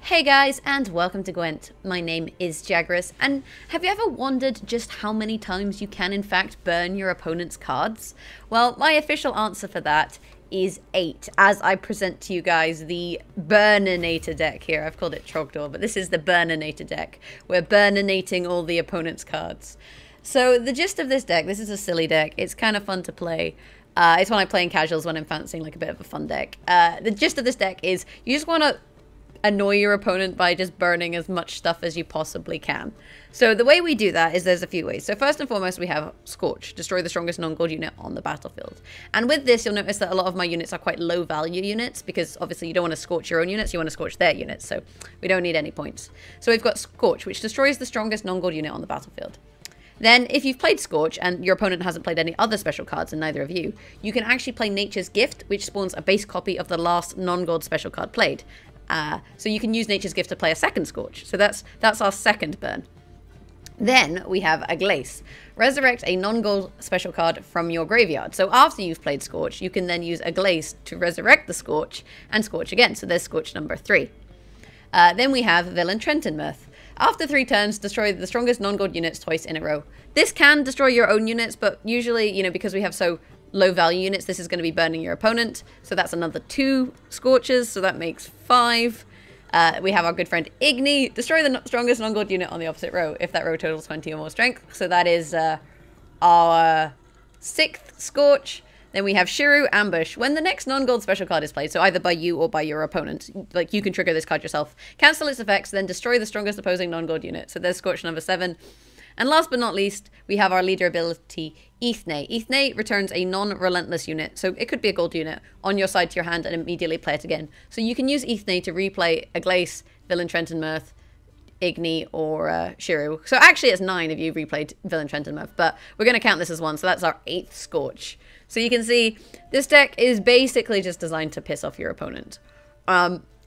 Hey guys, and welcome to Gwent. My name is Jaggerous, and have you ever wondered just how many times you can in fact burn your opponent's cards? Well, my official answer for that is 8, as I present to you guys the Burninator deck here. I've called it Trogdor, but this is the Burninator deck. We're burninating all the opponent's cards. So the gist of this deck, this is a silly deck. It's kind of fun to play. It's when I play in casuals when I'm fancying like a bit of a fun deck. The gist of this deck is you just want to annoy your opponent by just burning as much stuff as you possibly can. So the way we do that is there's a few ways. So first and foremost, we have Scorch, destroy the strongest non-gold unit on the battlefield. And with this, you'll notice that a lot of my units are quite low value units because obviously you don't want to scorch your own units, you want to scorch their units. So we don't need any points. So we've got Scorch, which destroys the strongest non-gold unit on the battlefield. Then, if you've played Scorch and your opponent hasn't played any other special cards, and neither of you, you can actually play Nature's Gift, which spawns a base copy of the last non-gold special card played. So you can use Nature's Gift to play a second Scorch. So that's our second burn. Then we have a Glace. Resurrect a non-gold special card from your graveyard. So after you've played Scorch, you can then use a Glace to resurrect the Scorch and Scorch again. So there's Scorch number 3. Then we have Villain Trentonmirth. After 3 turns, destroy the strongest non-gold units twice in a row. This can destroy your own units, but usually, you know, because we have so low value units, this is going to be burning your opponent. So that's another 2 Scorches, so that makes 5. We have our good friend Igni. Destroy the strongest non-gold unit on the opposite row if that row totals 20 or more strength. So that is our 6th Scorch. Then we have Shiru Ambush. When the next non-gold special card is played, so either by you or by your opponent, like you can trigger this card yourself, cancel its effects, then destroy the strongest opposing non-gold unit. So there's Scorch number 7. And last but not least, we have our leader ability, Ithne. Ithne returns a non-relentless unit, so it could be a gold unit, on your side to your hand and immediately play it again. So you can use Ithne to replay a Glace, Villain Trentonmirth, Igni, or Shiru. So actually it's 9 if you replayed Villain Trentonmirth, but we're going to count this as 1, so that's our 8th Scorch. So you can see this deck is basically just designed to piss off your opponent.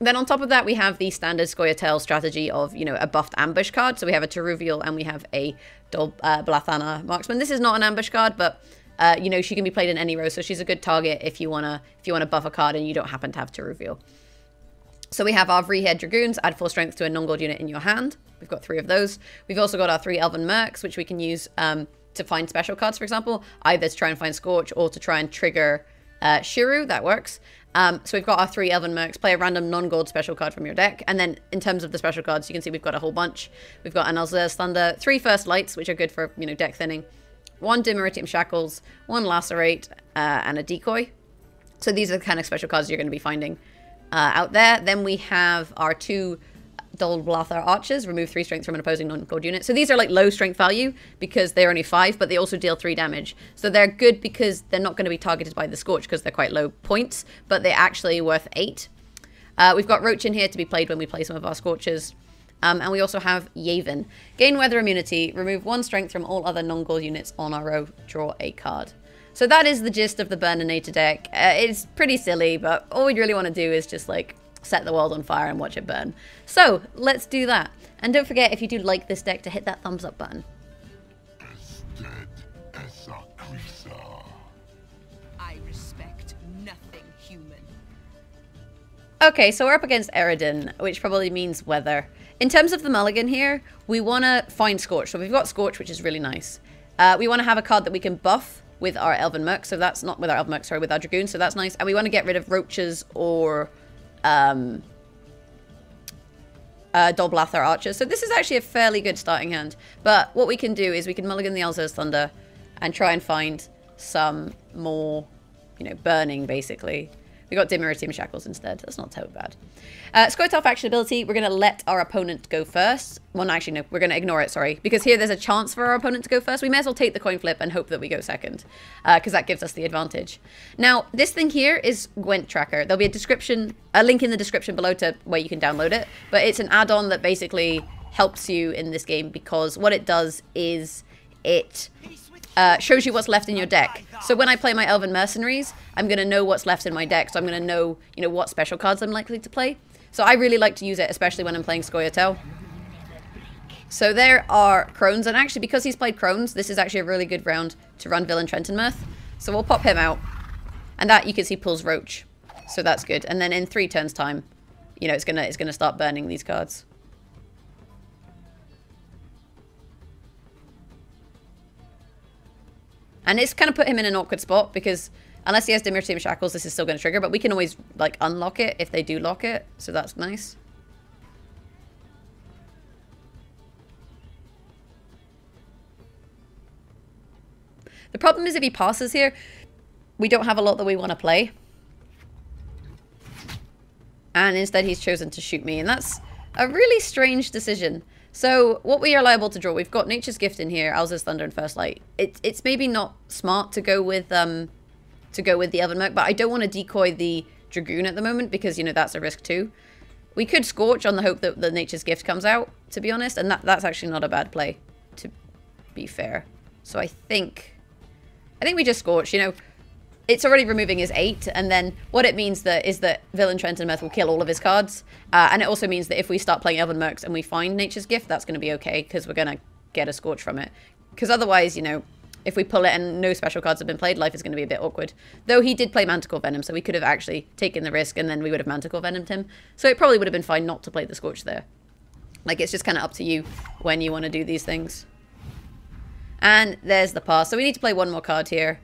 Then on top of that, we have the standard Scoia'tael strategy of, you know, a buffed ambush card. So we have a Teruvial and we have a Blathana Marksman. This is not an ambush card, but you know, she can be played in any row, so she's a good target if you wanna buff a card and you don't happen to have Teruvial. So we have our Three-Head Dragoons, add 4 strength to a non-gold unit in your hand. We've got 3 of those. We've also got our 3 Elven Mercs, which we can use to find special cards, for example, either to try and find Scorch or to try and trigger Shiru. That works. So we've got our 3 Elven Mercs. Play a random non-gold special card from your deck. And then in terms of the special cards, you can see we've got a whole bunch. We've got an Alzur's Thunder, 3 First Lights, which are good for, you know, deck thinning, 1 Dimeritium Shackles, 1 Lacerate, and a Decoy. So these are the kind of special cards you're going to be finding out there. Then we have our 2 Dull Blather Archers, remove 3 strength from an opposing non-gold unit. So these are like low strength value because they're only 5, but they also deal 3 damage. So they're good because they're not going to be targeted by the Scorch because they're quite low points, but they're actually worth 8. We've got Roach in here to be played when we play some of our Scorches. And we also have Yaven. Gain weather immunity, remove 1 strength from all other non-gold units on our row, draw a card. So that is the gist of the Burninator deck. It's pretty silly, but all we really want to do is just like set the world on fire and watch it burn. So let's do that. And don't forget, if you do like this deck, to hit that thumbs up button. I respect nothing human. Okay, so we're up against Aridan, which probably means weather. In terms of the mulligan here, we want to find Scorch. So we've got Scorch, which is really nice. We want to have a card that we can buff with our Elven Merc. So that's not with our Elven Merc, sorry, with our Dragoon. So that's nice. And we want to get rid of Roaches or Dull Blather Archers. So this is actually a fairly good starting hand. But what we can do is we can mulligan the Alzur's Thunder and try and find some more, you know, burning, basically. We got Dimeritium Shackles instead. That's not so bad. Scoia'tael faction ability, we're going to let our opponent go first. Well, actually, no, we're going to ignore it, sorry. Because here there's a chance for our opponent to go first. We may as well take the coin flip and hope that we go second. Because that gives us the advantage. Now, this thing here is Gwent Tracker. There'll be a link in the description below to where you can download it. But it's an add-on that basically helps you in this game. Because what it does is it shows you what's left in your deck. So when I play my Elven Mercenaries, I'm going to know what's left in my deck. So I'm going to know, you know, what special cards I'm likely to play. So I really like to use it, especially when I'm playing Scoia'tael. So there are Crones. And actually, because he's played Crones, this is actually a really good round to run Villain Trentonmirth. So we'll pop him out. And that, you can see, pulls Roach. So that's good. And then in 3 turns' time, you know, it's gonna start burning these cards. And it's kind of put him in an awkward spot because unless he has Dimir Shackles, this is still going to trigger. But we can always, like, unlock it if they do lock it. So that's nice. The problem is if he passes here, we don't have a lot that we want to play. And instead he's chosen to shoot me. And that's a really strange decision. So what we are liable to draw, we've got Nature's Gift in here, Alza's Thunder and First Light. It's maybe not smart to go with the Elven Merc, but I don't want to decoy the Dragoon at the moment because, you know, that's a risk too. We could Scorch on the hope that the Nature's Gift comes out, to be honest, and that's actually not a bad play, to be fair. So I think we just Scorch, you know. It's already removing his 8, and then what it means is that Villain Trent and Mirth will kill all of his cards. And it also means that if we start playing Elven Mercs and we find Nature's Gift, that's going to be okay, because we're going to get a Scorch from it. Because otherwise, you know, if we pull it and no special cards have been played, life is going to be a bit awkward. Though he did play Manticore Venom, so we could have actually taken the risk, and then we would have Manticore Venomed him. So it probably would have been fine not to play the Scorch there. Like, it's just kind of up to you when you want to do these things. And there's the pass. So we need to play one more card here.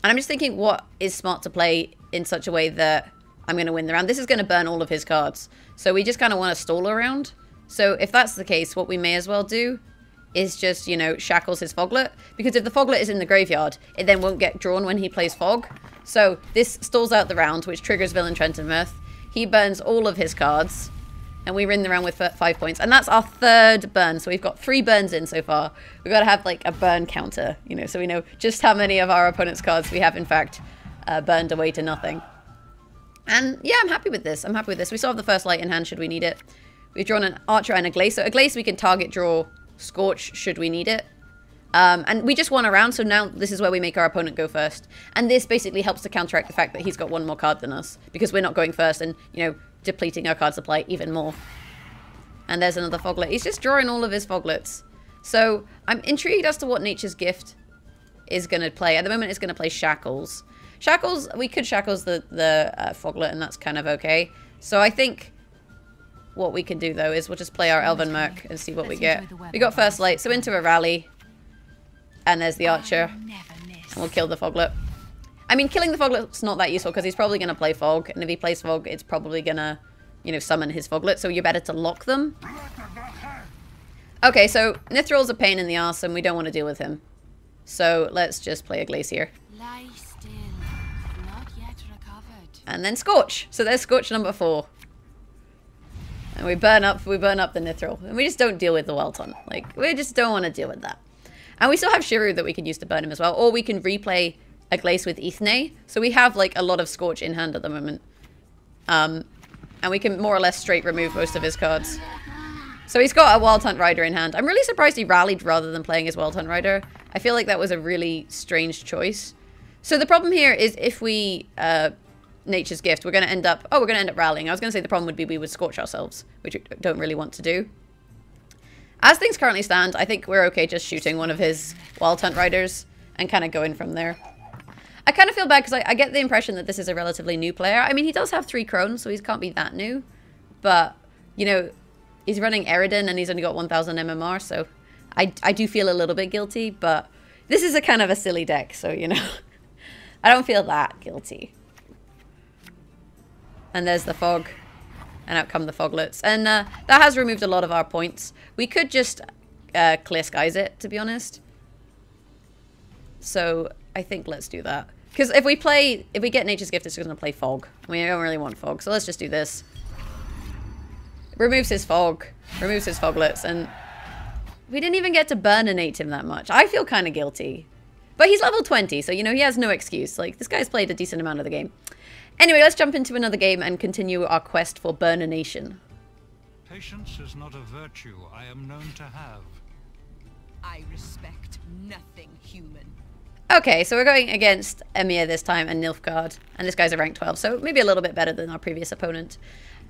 And I'm just thinking what is smart to play in such a way that I'm going to win the round. This is going to burn all of his cards. So we just kind of want to stall around. So if that's the case, what we may as well do is just, you know, shackles his Foglet. Because if the Foglet is in the graveyard, it then won't get drawn when he plays Fog. So this stalls out the round, which triggers Villain Trent and Mirth. He burns all of his cards. And we win the round with 5 points. And that's our 3rd burn. So we've got 3 burns in so far. We've got to have, like, a burn counter, you know, so we know just how many of our opponent's cards we have, in fact, burned away to nothing. And, yeah, I'm happy with this. I'm happy with this. We still have the First Light in hand, should we need it. We've drawn an Archer and a Glace. So a Glace we can target draw Scorch, should we need it. And we just won a round, so now this is where we make our opponent go first. And this basically helps to counteract the fact that he's got 1 more card than us. Because we're not going first and, you know, depleting our card supply even more. And there's another Foglet. He's just drawing all of his Foglets. So I'm intrigued as to what Nature's Gift is going to play. At the moment it's going to play Shackles. Shackles, we could Shackles the Foglet and that's kind of okay. So I think what we can do though is we'll just play our Elven Merc and see what we get. We got First Light, so into a rally. And there's the Archer. And we'll kill the Foglet. I mean, killing the Foglet's not that useful because he's probably going to play Fog. And if he plays Fog, it's probably going to, you know, summon his Foglet. So you're better to lock them. Okay, so Nithral's a pain in the arse and we don't want to deal with him. So let's just play a Glacier. Lie still. Not yet recovered. And then Scorch. So there's Scorch number 4. And we burn up the Nithral. And we just don't deal with the Welton. Like, we just don't want to deal with that. And we still have Shiru that we can use to burn him as well. Or we can replay a Glace with Ithne. So we have, like, a lot of Scorch in hand at the moment. And we can more or less straight remove most of his cards. So he's got a Wild Hunt Rider in hand. I'm really surprised he rallied rather than playing his Wild Hunt Rider. I feel like that was a really strange choice. So the problem here is if we Nature's Gift, we're going to end up... Oh, we're going to end up rallying. I was going to say the problem would be we would Scorch ourselves, which we don't really want to do. As things currently stand, I think we're okay just shooting one of his Wild Hunt Riders and kind of going from there. I kind of feel bad because I get the impression that this is a relatively new player. I mean, he does have 3 Crones, so he can't be that new. But, you know, he's running Aridan and he's only got 1000 MMR, so I do feel a little bit guilty. But this is a kind of a silly deck, so, you know, I don't feel that guilty. And there's the Fog. And out come the Foglets. And that has removed a lot of our points. We could just Clear Skies it, to be honest. So I think let's do that. Because if we get Nature's Gift, it's going to play Fog. We don't really want Fog, so let's just do this. Removes his Fog. Removes his Foglets. And we didn't even get to Burninate him that much. I feel kind of guilty. But he's level 20, so, you know, he has no excuse. Like, this guy's played a decent amount of the game. Anyway, let's jump into another game and continue our quest for Burnination. Patience is not a virtue I am known to have. I respect nothing human. Okay, so we're going against Amir this time and Nilfgaard. And this guy's a rank 12, so maybe a little bit better than our previous opponent.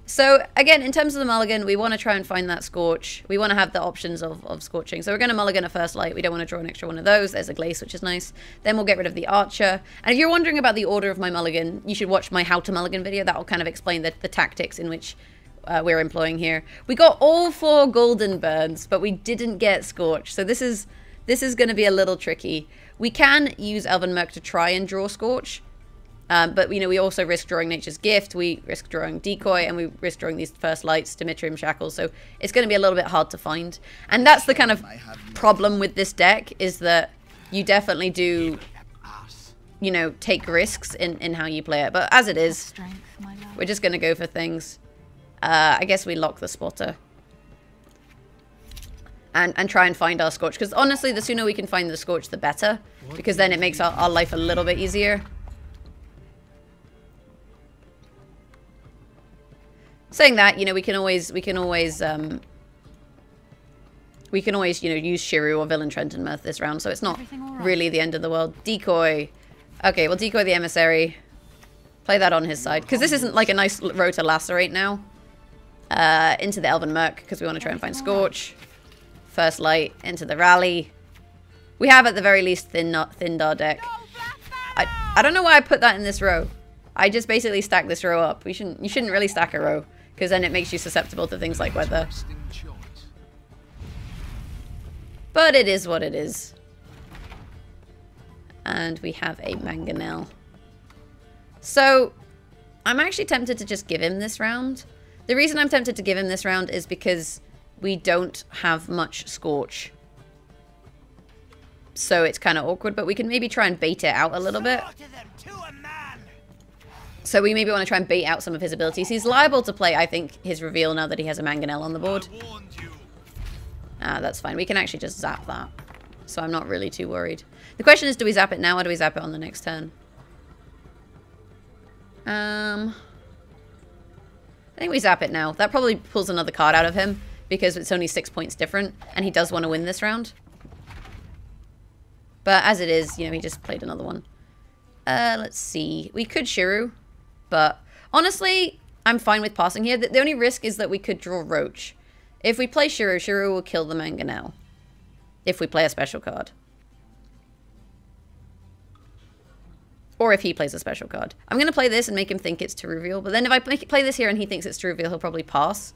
So, again, in terms of the mulligan, we want to try and find that Scorch. We want to have the options of scorching. So we're going to mulligan a First Light. We don't want to draw an extra one of those. There's a Glace, which is nice. Then we'll get rid of the Archer. And if you're wondering about the order of my mulligan, you should watch my How to Mulligan video. That will kind of explain the tactics in which we're employing here. We got all 4 golden burns, but we didn't get Scorch. So this is going to be a little tricky. We can use Elven Merc to try and draw Scorch. But, you know, we also risk drawing Nature's Gift, we risk drawing Decoy, and we risk drawing these First Lights, Dimitrium Shackles, so it's going to be a little bit hard to find. And that's the kind of problem with this deck, is that you definitely do, you know, take risks in how you play it. But as it is, we're just going to go for things. I guess we lock the Spotter. And try and find our Scorch, because honestly, the sooner we can find the Scorch, the better, because then it makes our life a little bit easier. Saying that, you know, we can always, you know, use Shiru or Villain Trenton Mirth this round, so it's not really the end of the world. Decoy. Okay, we'll decoy the Emissary. Play that on his side, because this isn't like a nice row to lacerate now. Into the Elven Merc, because we want to try and find Scorch. First Light, into the Rally. We have, at the very least, Thindar deck. I don't know why I put that in this row. I just basically stack this row up. You shouldn't really stack a row, because then it makes you susceptible to things like weather. But it is what it is. And we have a Mangonel. So, I'm actually tempted to just give him this round. The reason I'm tempted to give him this round is because we don't have much Scorch. So it's kind of awkward, but we can maybe try and bait it out a little bit. So we maybe want to try and bait out some of his abilities. He's liable to play, I think, his reveal now that he has a Mangonel on the board. That's fine. We can actually just zap that. So I'm not really too worried. The question is, do we zap it now or do we zap it on the next turn? I think we zap it now. That probably pulls another card out of him because it's only 6 points different and he does want to win this round. But as it is, you know, he just played another one. Let's see. We could Shiru. But honestly, I'm fine with passing here. The only risk is that we could draw Roach. If we play Shiru, Shiru will kill the Mangonel. If we play a special card. Or if he plays a special card. I'm going to play this and make him think it's to reveal. But then if I play this here and he thinks it's to reveal, he'll probably pass.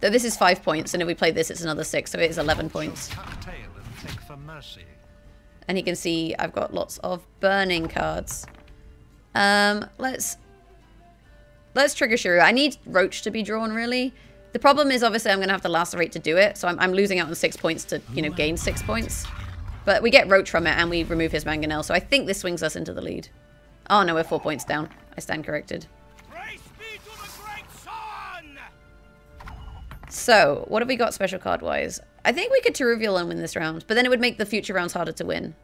Though this is 5 points, and if we play this, it's another 6, so it is 11 points. And he can see I've got lots of burning cards. Let's trigger Shiru. I need Roach to be drawn, really. The problem is, obviously, I'm going to have to lacerate to do it, so I'm losing out on 6 points to, you know, gain 6 points. But we get Roach from it, and we remove his Mangonel, so I think this swings us into the lead. Oh, no, we're 4 points down. I stand corrected. So, what have we got special card-wise? I think we could to reveal and win this round, but then it would make the future rounds harder to win.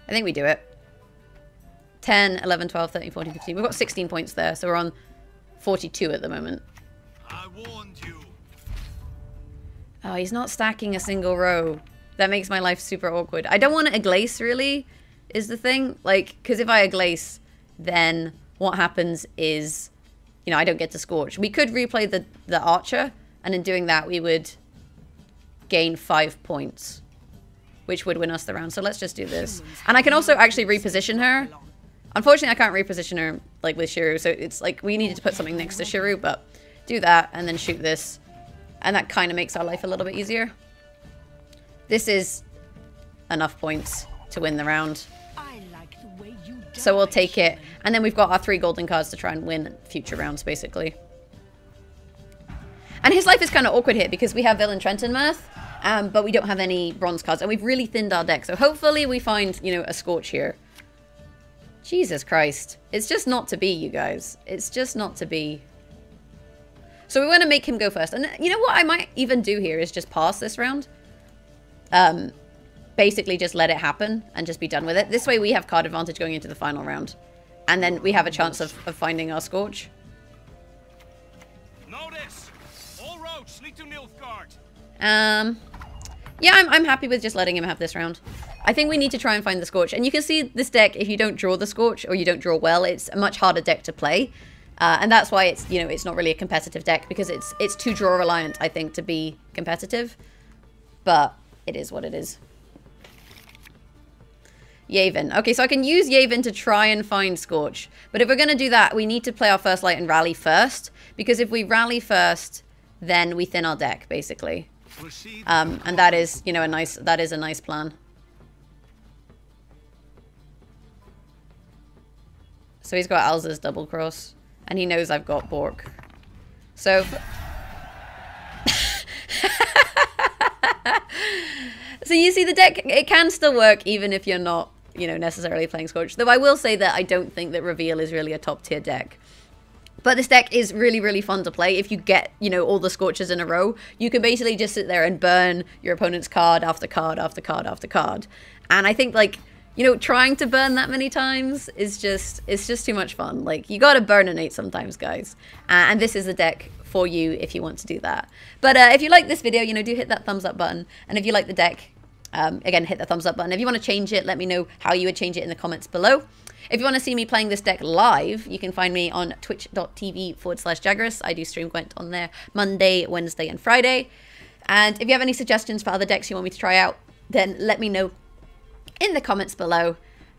I think we do it. 10, 11, 12, 13, 14, 15. We've got 16 points there, so we're on 42 at the moment. I warned you. Oh, he's not stacking a single row. That makes my life super awkward. I don't want a Glace, really, is the thing. Like, because if I Glace, then what happens is, you know, I don't get to Scorch. We could replay the Archer, and in doing that, we would gain 5 points, which would win us the round. So let's just do this. And I can also actually reposition her. Unfortunately, I can't reposition her, like, with Shiru, so it's like we needed to put something next to Shiru, but do that, and then shoot this. And that kind of makes our life a little bit easier. This is enough points to win the round. So we'll take it. And then we've got our 3 golden cards to try and win future rounds, basically. And his life is kind of awkward here because we have Villain Trenton Mirth, but we don't have any bronze cards. And we've really thinned our deck. So hopefully we find, you know, a Scorch here. Jesus Christ. It's just not to be, you guys. It's just not to be. So we want to make him go first. And you know what I might even do here is just pass this round. Basically just let it happen and just be done with it. This way we have card advantage going into the final round. And then we have a chance of finding our Scorch. Notice! All roads lead to Nilfgaard. Yeah, I'm happy with just letting him have this round. I think we need to try and find the Scorch. And you can see this deck, if you don't draw the Scorch or you don't draw well, it's a much harder deck to play. And that's why it's, you know, it's not really a competitive deck, because it's too draw reliant, I think, to be competitive. But it is what it is. Yavin. Okay, so I can use Yavin to try and find Scorch. But if we're going to do that, we need to play our first light and rally first. Because if we rally first, then we thin our deck, basically. And that is, you know, a nice plan. So he's got Alza's double cross. And he knows I've got Bork. So... So you see the deck, it can still work even if you're not, you know, necessarily playing Scorch. Though I will say that I don't think that Reveal is really a top tier deck. But this deck is really, really fun to play. If you get, you know, all the Scorches in a row, you can basically just sit there and burn your opponent's card after card after card after card. And I think, like, you know, trying to burn that many times is just, it's just too much fun. Like, you gotta burninate sometimes, guys. And this is the deck for you if you want to do that. But if you like this video, you know, do hit that thumbs up button. And if you like the deck, again, hit the thumbs up button. If you want to change it, let me know how you would change it in the comments below. If you want to see me playing this deck live, you can find me on twitch.tv/Jaggerous. I do stream Gwent on there Monday, Wednesday, and Friday. And if you have any suggestions for other decks you want me to try out, then let me know in the comments below.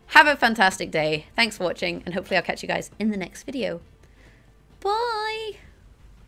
Have a fantastic day. Thanks for watching, and hopefully I'll catch you guys in the next video. Bye!